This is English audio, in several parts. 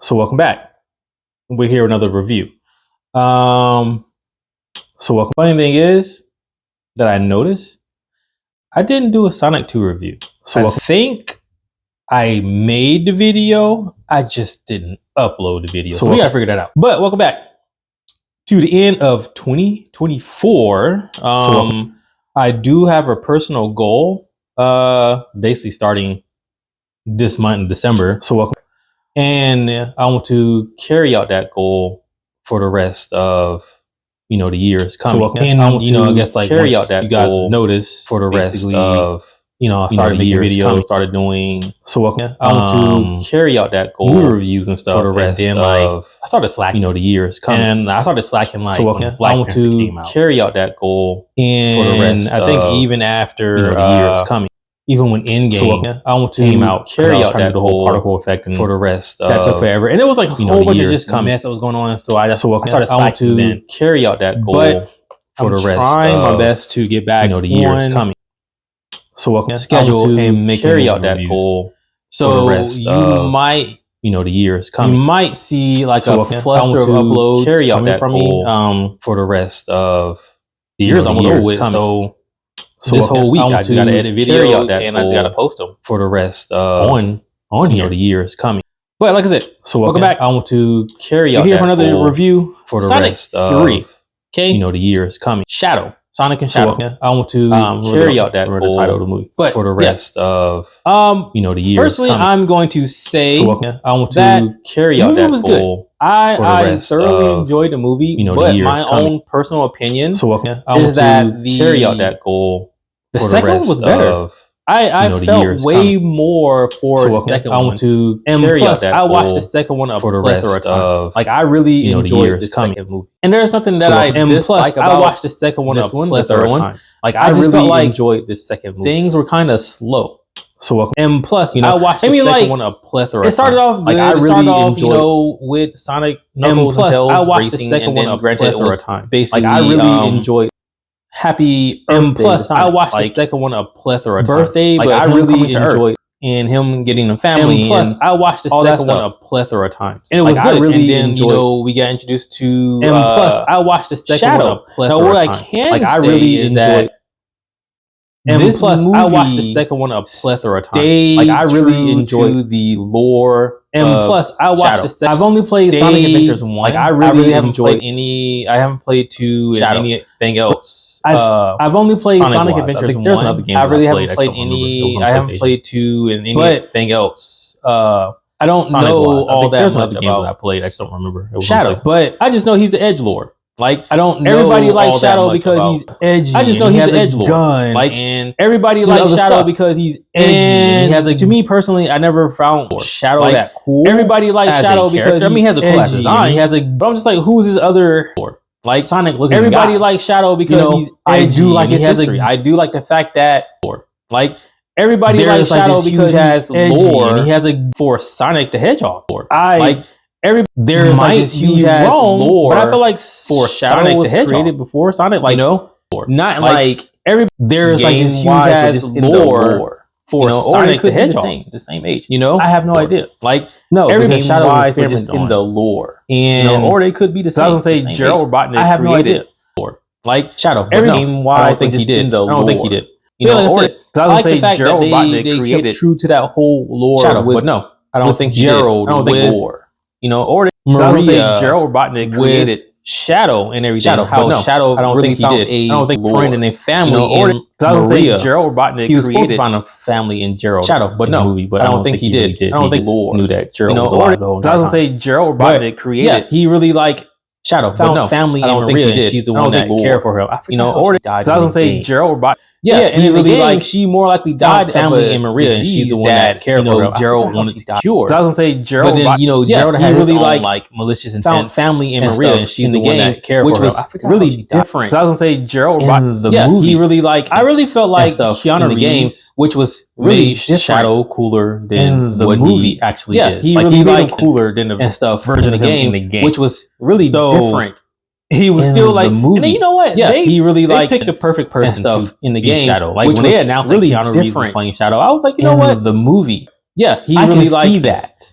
So welcome back. We're here with another review. So welcome. Funny thing is that I noticed I didn't do a Sonic 2 review. So I think I made the video, I just didn't upload the video. So we gotta figure that out. But welcome back to the end of 2024. I do have a personal goal, basically starting this month in December. So welcome. And I want to carry out that goal for the rest of, the years coming. So, and I want I guess like carry out that you guys notice for the rest of, I started making videos, started doing. So I want to carry out that goal, movie reviews and stuff for the rest of. I started slacking, the years coming. And I started slacking like. So I want to carry out that goal, and for the rest I think even after the years coming. Even when Endgame, I want to came out, carry out that the whole particle effect, and for the rest that took forever, and it was like a whole bunch of just mess that was going on. So I started slacking to carry out that goal, but for the rest. Trying my best to get back. The years coming. So schedule and make carry out that goal. So the rest you might, the years coming. You might see like a cluster of uploads carry out that goal for the rest of the years. I'm over with. So this whole week I just gotta edit videos and I just gotta post them for the rest on here. The years coming. But like I said, so welcome back. I want to carry out. Here for another review for the Sonic rest 3. Okay, the years coming. Shadow, Sonic and Shadow. I want to carry out that goal. The title of the movie, but for the rest of the years. Personally, coming. I'm going to say I want to carry out that goal. I thoroughly enjoyed the movie, but my own personal opinion is that the carry out that goal. The second one was better. I felt way more for the second one. I want to carry out that I watched the second one for the rest of times. Like I really enjoyed the second movie. And there's nothing that I dislike about. I watched the second one, the third one. Like I just felt like enjoyed the second movie. Things were kind of slow. So and plus, I watched the second one a plethora. It started off good. Like I really enjoyed with Sonic, Knuckles, and Tails. I watched the second one a plethora of times. Basically, like I really enjoyed. Happy and plus, I watched the second one a plethora of birthday, times. Like I really enjoyed and him getting a family. And plus, I watched the second one a plethora of times, and it was good. I really and then we got introduced to. And plus, I watched the second one a plethora. Now, what I can say I really is that. And this plus, I watched the second one a plethora of times. Like I really enjoyed the lore. And plus, I watched the second. I've only played Sonic Adventures 1. Like I really haven't played any. I haven't played 2 and anything else. I've only played Sonic Adventures 1. There's another game I really haven't played any. I haven't played 2 and anything else. I don't know all that much about. I played. I just don't remember. Shadow, but I just know he's an edgelord. Like I don't know. Everybody likes Shadow because he's edgy. I just know he's an edgelord. Like and everybody likes Shadow because he's edgy. And he has to me personally, I never found Shadow that cool. Everybody likes Shadow because he has a cool design. He has but I'm just like, who's his other like Sonic looking everybody likes Shadow because he's edgy. I do like his history. I do like the fact that like everybody likes Shadow because he has lore. And he has for Sonic the Hedgehog. There's like this huge ass lore, but I feel like for Shadow was created before Sonic, like not like there's like this huge ass lore for Sonic the Hedgehog, the same age. I have no idea. Like every Shadow was just in the lore, and or they could be the same. I was gonna say Gerald Robotnik. I have no idea. Like Shadow, every game wise, I don't think he did. Or I was gonna say Gerald Robotnik created true to that whole lore. Shadow, but no, I don't think Gerald. I don't think lore. Or Maria, Gerald Robotnik created Shadow and everything. Shadow, Shadow, I don't think he did. I don't think friend and a family. Or I was Maria, Gerald Robotnik he was supposed to find a family in Gerald. Shadow, but no movie. But I don't think he did. I don't think Lore knew that Gerald was alive the whole time. I was gonna say Gerald Robotnik created. Yeah, he really like Shadow found family in Maria, and she's the one that cared for him. Or I was gonna say Gerald Robotnik. Yeah, and he really like she more likely died family in Maria, and she's the one that cared for her. Gerald wanted to cure. I was gonna say Gerald, but then Gerald had really like malicious intent. Found family in Maria, and she's the one that cared for her. Which was really different. I was gonna say Gerald in the movie. He really like. I really felt like Keanu in the game, which was really Shadow cooler than the movie actually is. He really like cooler than the stuff version of the game, which was really different. He was still like, and then you know what? Yeah, he really like picked the perfect person stuff in the game. Shadow, like when they announced really Keanu Reeves was playing Shadow, I was like, you know what? The movie, yeah, he really like see that,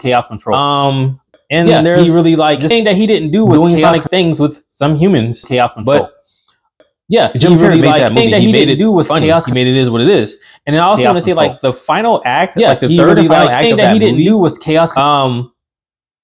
Chaos Control. And Yeah, there's he really like just thing that he didn't do was doing Chaos Sonic things with some humans. Chaos Control. But yeah, Jim he Carrey really made like that thing movie. that He he made didn't it do was funny. Chaos. He made it is what it is. And then I also Chaos want to say Control. like the final act, Yeah, like the he third really and final like act thing of that that he didn't movie, do was Chaos.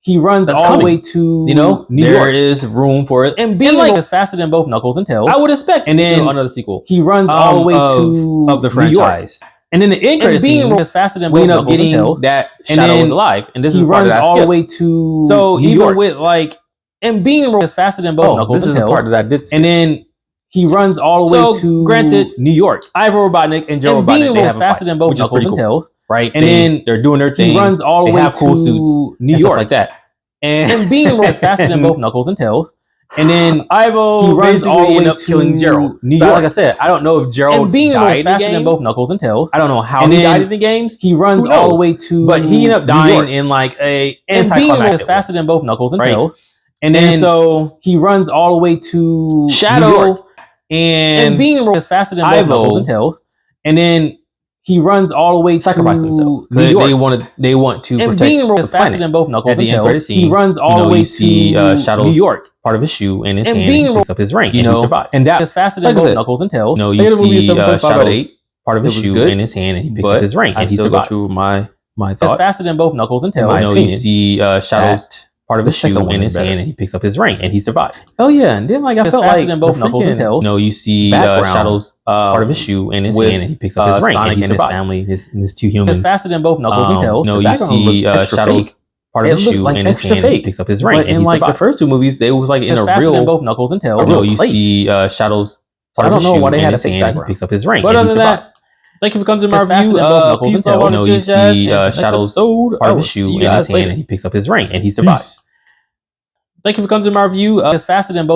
he runs That's all the coming. way to You know, New there York. is room for it. And being like is faster than both Knuckles and Tails. I would expect, And then another sequel. he runs all the way to of the New York. franchise. And then the end credit And being scenes, is faster than we both end up Knuckles and getting Tails. that And Shadow then is alive, and this he is part runs of that all the skip. way to So New even York. with like, And being is faster than both Knuckles this and is the Tails. part that I did skip. And then he runs all the So, way to granted, New York. Ivo Robotnik and Joe And Robotnik, being they is have a faster fight, than both which is Knuckles pretty and cool, Tails. right? And then they're doing their thing. He runs all the They way have cool suits to New and stuff York. like that. And being is faster than both Knuckles and Tails. And then Ivo he runs basically all the way ended up killing to Gerald. New So, York. like I said, I don't know if Gerald And being died is in the faster than both games. Knuckles and Tails. I don't know how And he then died in the games. He runs Who all the knows? way to But he ended up New York. dying in like a And being anticlimactic is faster than both Knuckles and Right. Tails. And And then so he runs all the way to Shadow New York. and being is faster than both Ivo, Knuckles and Tails. And then he runs all the way sacrifice to themselves. New York. They want to And protect being the is faster planet. than both Knuckles At and the end Tails. credit scene, He runs all the way to Shadows, New York. part of his shoe in his And hand. being And he picks up his ring. you and know, he survives. and that is faster than Like I both said, Knuckles and Tails. You They see see Shadows, 7.5 part of his It was shoe good, in his hand, and he picks but up his ring. I And he still go survives. through My It's thought. faster than both Knuckles and Tails. You know, you see Shadows, that part of the his shoe second one in is his better. hand, and he picks up his ring, and he survives. Oh yeah, and then like I It's felt faster like than both the Knuckles and freaking- Tails. You know, you see background, Shadows, part of his shoe in his with, hand, and he picks up his ring, Sonic and he and his survives. family, and his two humans. It's faster than both Knuckles and Tails. You know, The you background see looked extra Shadows, fake. part of It his looked shoe like in his extra hand, and he fake. picks up his ring, But and in he like the survives. first two movies, they was like in It's a faster than real both Knuckles and Tails. You know, real you place. see Shadows, So I part of don't his know shoe why they in had a his fake hand, and he background. picks up his ring, But and other he than that, survives. thank you for coming to my It's faster review. than both Knuckles Peace, and love, Tails. all No, the you jizz, jazz, see and next Shadows, episode, part I of will his see shoe you in his guys hand, later. and he picks up his ring, and he survives. Thank you for coming to my review. It's faster than both